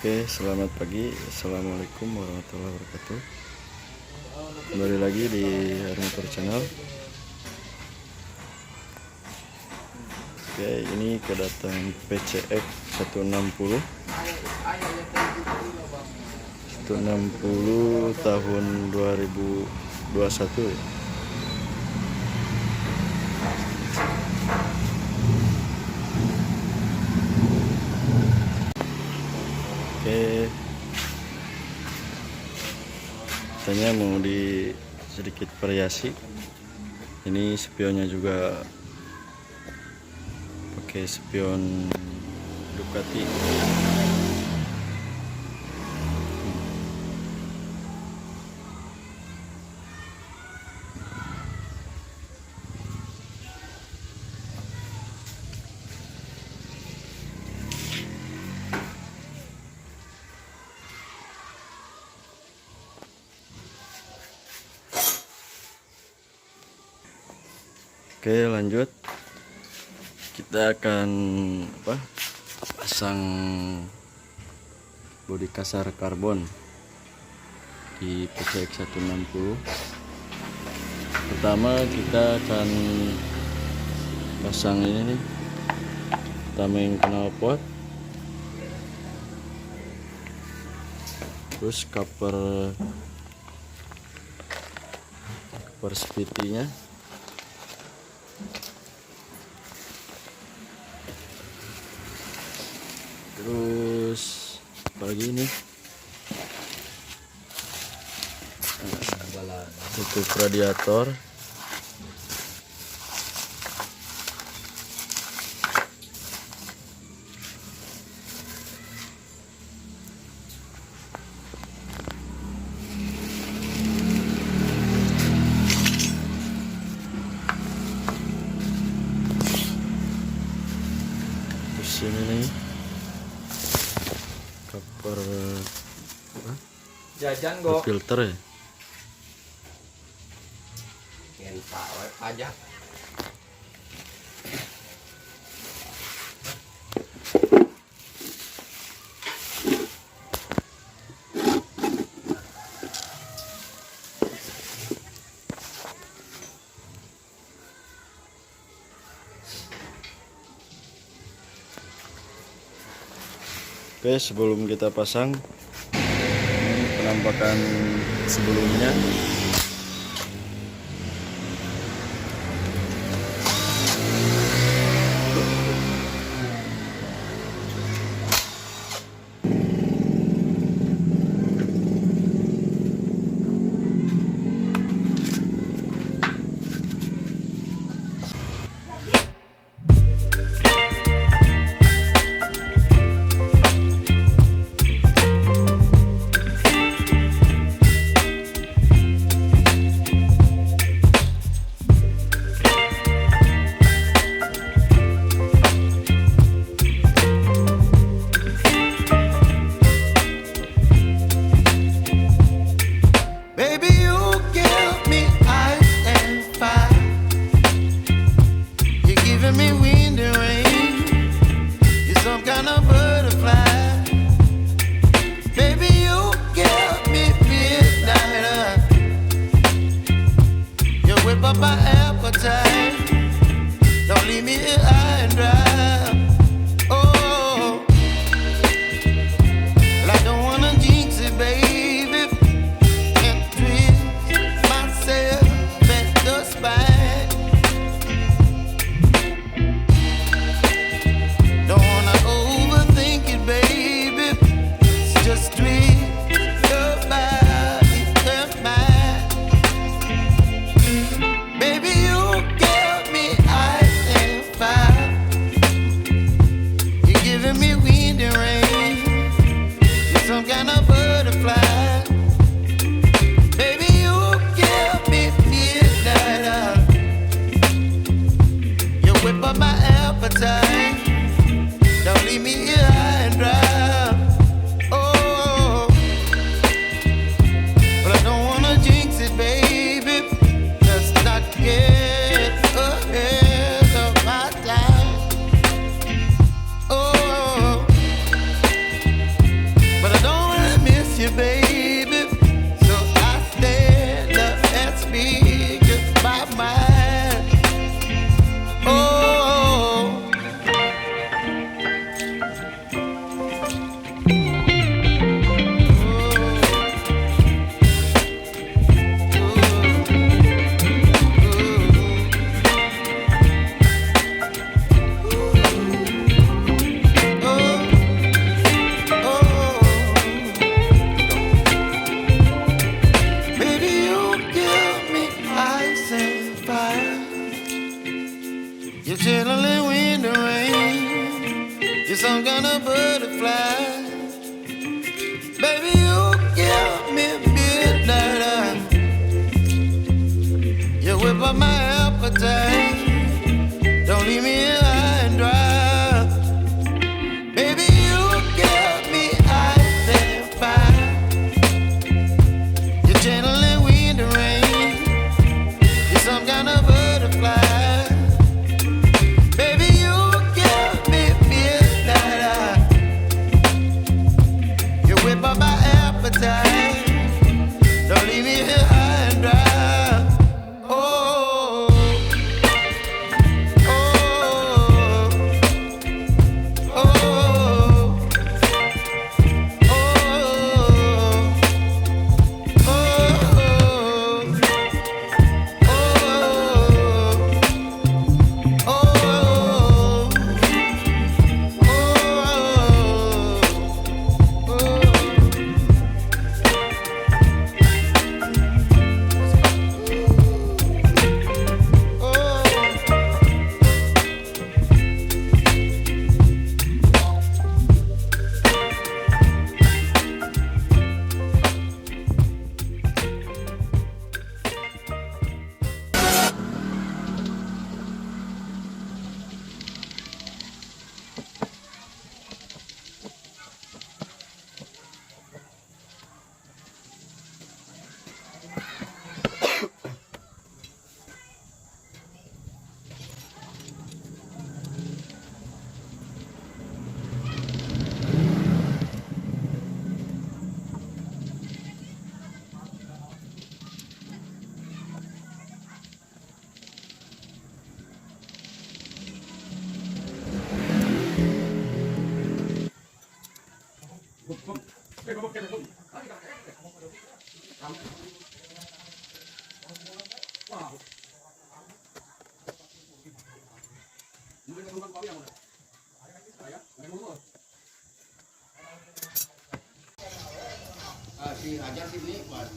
Oke, selamat pagi. Assalamualaikum warahmatullahi wabarakatuh. Kembali lagi di Otomotif channel. Oke, ini kedatangan PCX 160 tahun 2021 ya. Oke, katanya mau di sedikit variasi. Ini spionnya juga pakai spion Ducati. Oke, lanjut. Kita akan pasang bodi kasar karbon di Pcx 160. Pertama kita akan pasang ini nih, tameng knalpot, terus cover spitinya, terus apalagi ini tutup radiator, terus ini nih cover jajan go filter ya. Entak aja. Oke, sebelum kita pasang, ini penampakan sebelumnya. You're some kind of butterfly. Baby, you give me midnight. You whip up my appetite. Don't leave me here high and dry. Baby, you give me ice and fire. You're channeling wind and rain. You're some kind of butterfly. Baby, you give me midnight. You whip up my appetite. Don't leave me here high and dry. Oh, oh, oh, oh, Si Raja sih nikmat.